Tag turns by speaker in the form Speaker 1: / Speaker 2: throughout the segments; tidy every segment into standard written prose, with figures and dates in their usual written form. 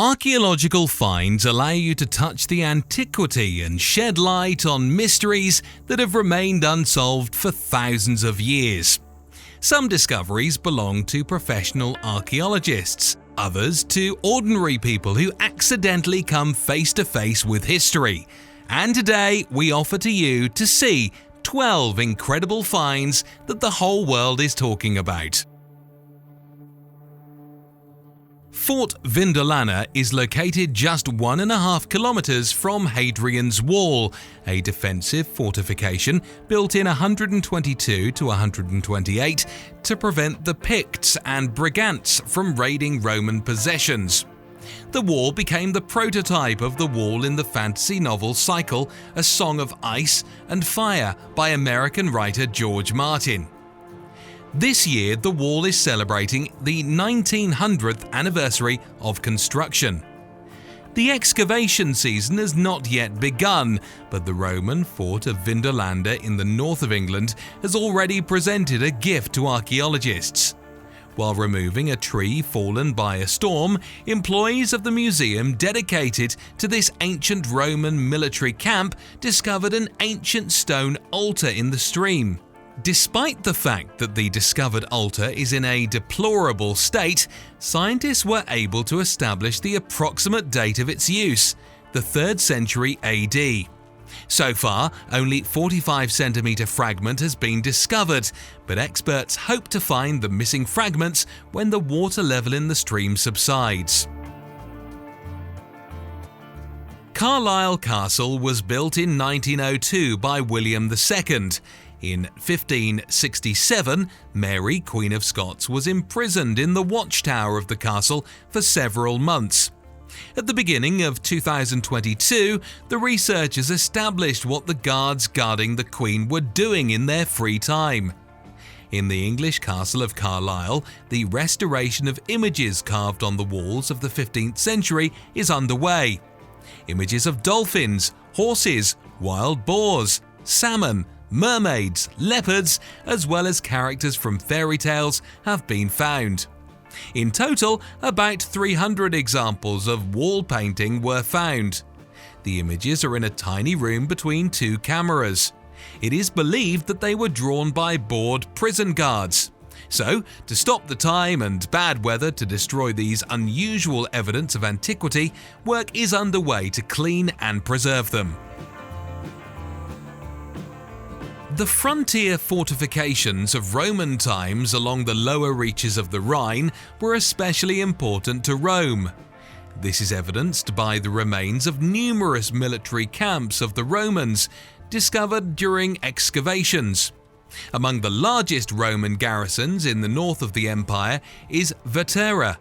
Speaker 1: Archaeological finds allow you to touch the antiquity and shed light on mysteries that have remained unsolved for thousands of years. Some discoveries belong to professional archaeologists, others to ordinary people who accidentally come face to face with history. And today we offer to you to see 12 incredible finds that the whole world is talking about. Fort Vindalanda is located just 1.5 kilometers from Hadrian's Wall, a defensive fortification built in 122 to 128 to prevent the Picts and Brigantes from raiding Roman possessions. The wall became the prototype of the wall in the fantasy novel cycle A Song of Ice and Fire by American writer George Martin. This year, the wall is celebrating the 1900th anniversary of construction. The excavation season has not yet begun, but the Roman fort of Vindalanda in the north of England has already presented a gift to archaeologists. While removing a tree fallen by a storm, employees of the museum dedicated to this ancient Roman military camp discovered an ancient stone altar in the stream. Despite the fact that the discovered altar is in a deplorable state, scientists were able to establish the approximate date of its use, the 3rd century AD. So far, only 45-centimeter fragment has been discovered, but experts hope to find the missing fragments when the water level in the stream subsides. Carlisle Castle was built in 1902 by William II. In 1567, Mary, Queen of Scots, was imprisoned in the watchtower of the castle for several months. At the beginning of 2022, the researchers established what the guards guarding the Queen were doing in their free time. In the English castle of Carlisle, the restoration of images carved on the walls of the 15th century is underway. Images of dolphins, horses, wild boars, salmon, mermaids, leopards, as well as characters from fairy tales have been found. In total, about 300 examples of wall painting were found. The images are in a tiny room between 2 cameras. It is believed that they were drawn by bored prison guards. So, to stop the time and bad weather to destroy these unusual evidence of antiquity, work is underway to clean and preserve them. The frontier fortifications of Roman times along the lower reaches of the Rhine were especially important to Rome. This is evidenced by the remains of numerous military camps of the Romans discovered during excavations. Among the largest Roman garrisons in the north of the empire is Vetera,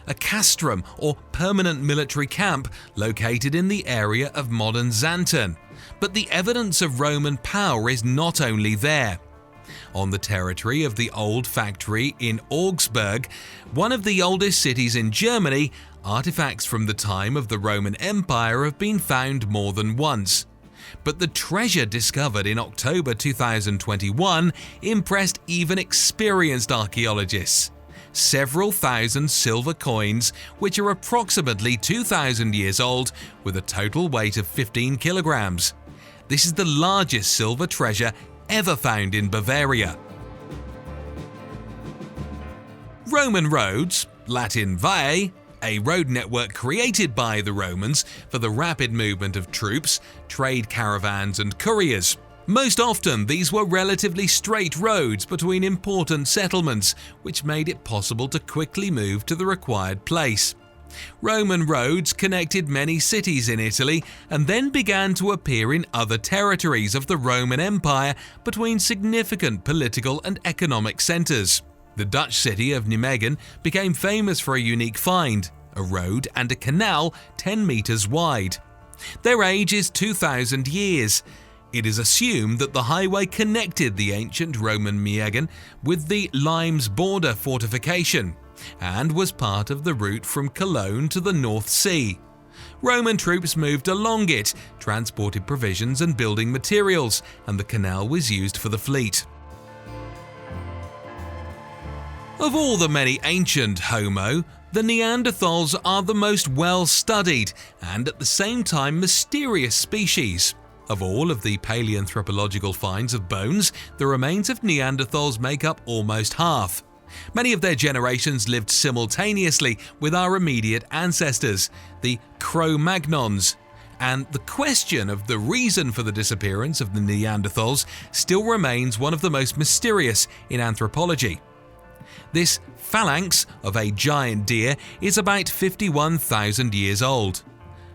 Speaker 1: a castrum or permanent military camp located in the area of modern Xanten. But the evidence of Roman power is not only there. On the territory of the old factory in Augsburg, one of the oldest cities in Germany, artifacts from the time of the Roman Empire have been found more than once. But the treasure discovered in October 2021 impressed even experienced archaeologists. Several thousand silver coins, which are approximately 2,000 years old, with a total weight of 15 kilograms. This is the largest silver treasure ever found in Bavaria. Roman roads, Latin viae, a road network created by the Romans for the rapid movement of troops, trade caravans and couriers. Most often, these were relatively straight roads between important settlements, which made it possible to quickly move to the required place. Roman roads connected many cities in Italy and then began to appear in other territories of the Roman Empire between significant political and economic centers. The Dutch city of Nijmegen became famous for a unique find, a road and a canal 10 meters wide. Their age is 2,000 years. It is assumed that the highway connected the ancient Roman Nijmegen with the Limes border fortification and was part of the route from Cologne to the North Sea. Roman troops moved along it, transported provisions and building materials, and the canal was used for the fleet. Of all the many ancient Homo, The Neanderthals are the most well-studied and at the same time mysterious species. Of all of the paleoanthropological finds of bones, the remains of Neanderthals make up almost half. Many of their generations lived simultaneously with our immediate ancestors, the Cro-Magnons, and the question of the reason for the disappearance of the Neanderthals still remains one of the most mysterious in anthropology. This phalanx of a giant deer is about 51,000 years old.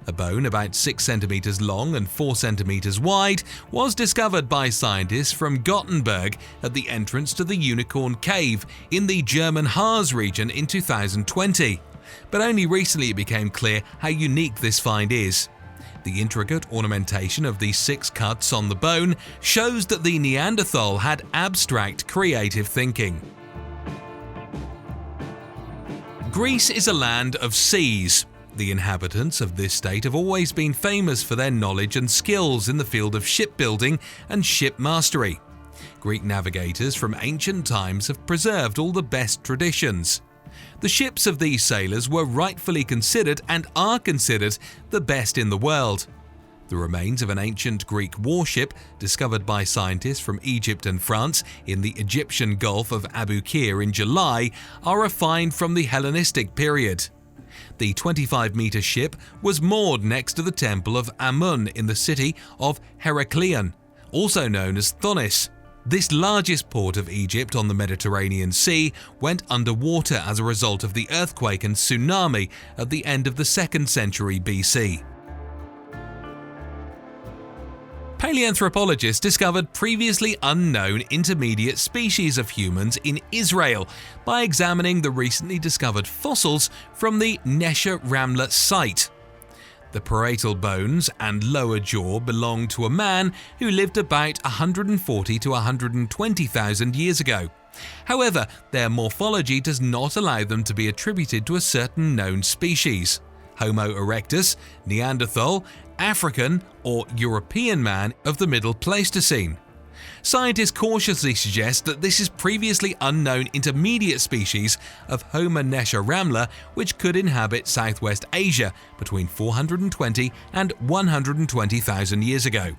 Speaker 1: A bone about 6 centimeters long and 4 centimeters wide was discovered by scientists from Gothenburg at the entrance to the Unicorn Cave in the German Harz region in 2020. But only recently it became clear how unique this find is. The intricate ornamentation of the 6 cuts on the bone shows that the Neanderthal had abstract creative thinking. Greece is a land of seas. The inhabitants of this state have always been famous for their knowledge and skills in the field of shipbuilding and ship mastery. Greek navigators from ancient times have preserved all the best traditions. The ships of these sailors were rightfully considered and are considered the best in the world. The remains of an ancient Greek warship discovered by scientists from Egypt and France in the Egyptian Gulf of Abu Qir in July are a find from the Hellenistic period. The 25-meter ship was moored next to the temple of Amun in the city of Heraklion, also known as Thonis. This largest port of Egypt on the Mediterranean Sea went underwater as a result of the earthquake and tsunami at the end of the 2nd century BC. Paleoanthropologists discovered previously unknown intermediate species of humans in Israel by examining the recently discovered fossils from the Nesher Ramla site. The parietal bones and lower jaw belong to a man who lived about 140 to 120,000 years ago. However, their morphology does not allow them to be attributed to a certain known species. Homo erectus, Neanderthal, African or European man of the Middle Pleistocene. Scientists cautiously suggest that this is previously unknown intermediate species of Homo Nesher Ramla which could inhabit Southwest Asia between 420 and 120,000 years ago.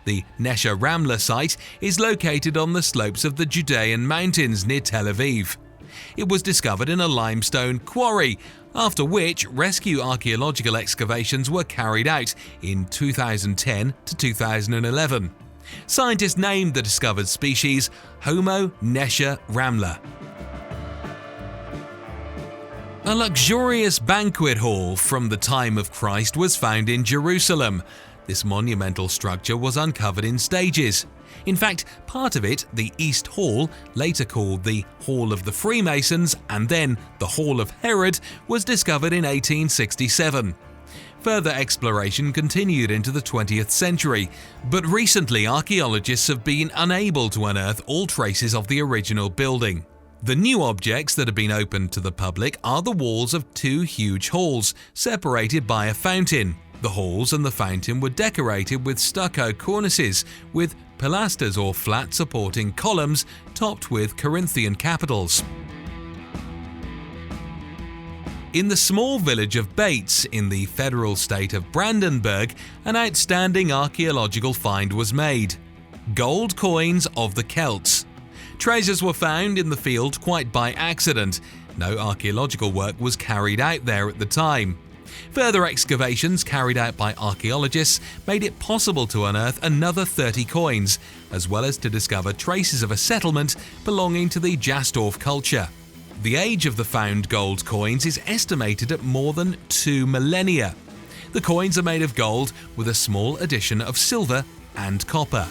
Speaker 1: The Nesher Ramla site is located on the slopes of the Judean mountains near Tel Aviv. It was discovered in a limestone quarry, after which rescue archaeological excavations were carried out in 2010 to 2011. Scientists named the discovered species Homo Nesher Ramla. A luxurious banquet hall from the time of Christ was found in Jerusalem. This monumental structure was uncovered in stages. In fact, part of it, the East Hall, later called the Hall of the Freemasons and then the Hall of Herod, was discovered in 1867. Further exploration continued into the 20th century, but recently archaeologists have been unable to unearth all traces of the original building. The new objects that have been opened to the public are the walls of 2 huge halls, separated by a fountain. The halls and the fountain were decorated with stucco cornices, with pilasters or flat supporting columns topped with Corinthian capitals. In the small village of Bates in the federal state of Brandenburg, an outstanding archaeological find was made: gold coins of the Celts. Treasures were found in the field quite by accident. No archaeological work was carried out there at the time. Further excavations carried out by archaeologists made it possible to unearth another 30 coins, as well as to discover traces of a settlement belonging to the Jastorf culture. The age of the found gold coins is estimated at more than 2 millennia. The coins are made of gold with a small addition of silver and copper.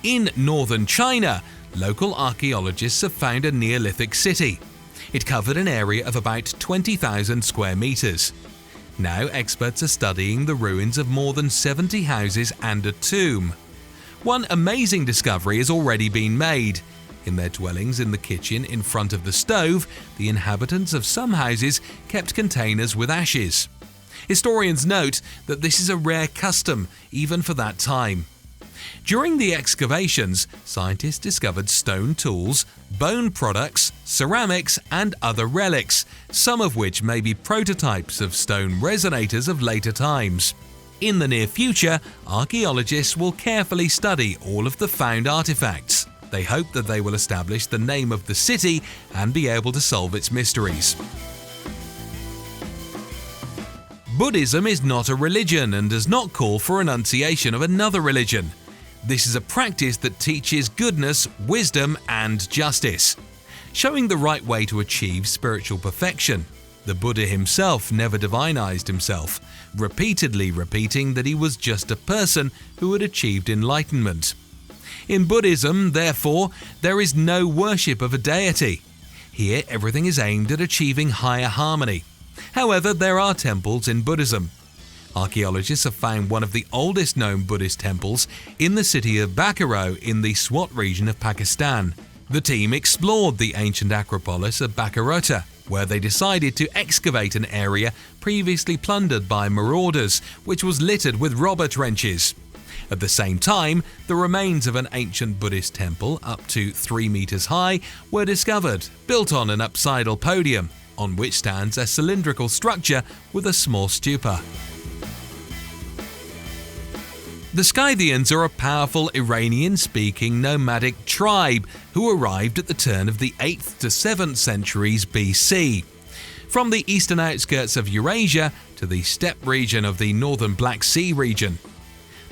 Speaker 1: In northern China, local archaeologists have found a Neolithic city. It covered an area of about 20,000 square meters. Now experts are studying the ruins of more than 70 houses and a tomb. One amazing discovery has already been made. In their dwellings in the kitchen in front of the stove, the inhabitants of some houses kept containers with ashes. Historians note that this is a rare custom, even for that time. During the excavations, scientists discovered stone tools, bone products, ceramics, and other relics, some of which may be prototypes of stone resonators of later times. In the near future, archaeologists will carefully study all of the found artifacts. They hope that they will establish the name of the city and be able to solve its mysteries. Buddhism is not a religion and does not call for renunciation of another religion. This is a practice that teaches goodness, wisdom, and justice, showing the right way to achieve spiritual perfection. The Buddha himself never divinized himself, repeatedly repeating that he was just a person who had achieved enlightenment. In Buddhism, therefore, there is no worship of a deity. Here, everything is aimed at achieving higher harmony. However, there are temples in Buddhism. Archaeologists have found one of the oldest known Buddhist temples in the city of Bukhara in the Swat region of Pakistan. The team explored the ancient acropolis of Bukhara, where they decided to excavate an area previously plundered by marauders, which was littered with robber trenches. At the same time, the remains of an ancient Buddhist temple up to 3 meters high were discovered, built on an apsidal podium, on which stands a cylindrical structure with a small stupa. The Scythians are a powerful Iranian-speaking nomadic tribe who arrived at the turn of the 8th to 7th centuries BC. From the eastern outskirts of Eurasia to the steppe region of the northern Black Sea region.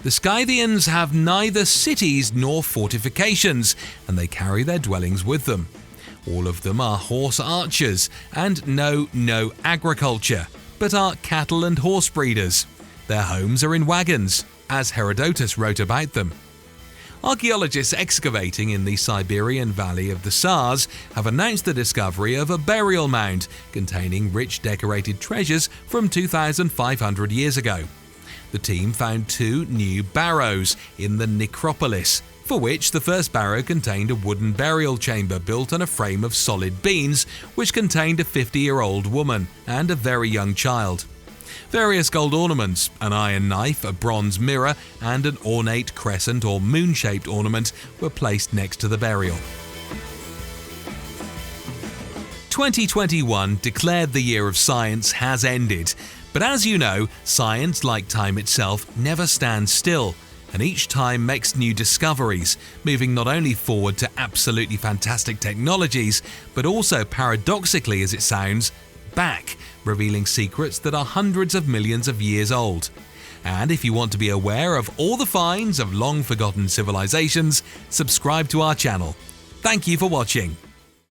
Speaker 1: The Scythians have neither cities nor fortifications, and they carry their dwellings with them. All of them are horse archers and know no agriculture, but are cattle and horse breeders. Their homes are in wagons, as Herodotus wrote about them. Archaeologists excavating in the Siberian Valley of the Sars have announced the discovery of a burial mound containing rich decorated treasures from 2,500 years ago. The team found 2 new barrows in the necropolis, for which the first barrow contained a wooden burial chamber built on a frame of solid beams, which contained a 50-year-old woman and a very young child. Various gold ornaments, an iron knife, a bronze mirror, and an ornate crescent or moon-shaped ornament were placed next to the burial. 2021 declared the year of science has ended, but as you know, science, like time itself, never stands still, and each time makes new discoveries, moving not only forward to absolutely fantastic technologies, but also, paradoxically as it sounds, back, revealing secrets that are hundreds of millions of years old. And if you want to be aware of all the finds of long-forgotten civilizations, subscribe to our channel. Thank you for watching.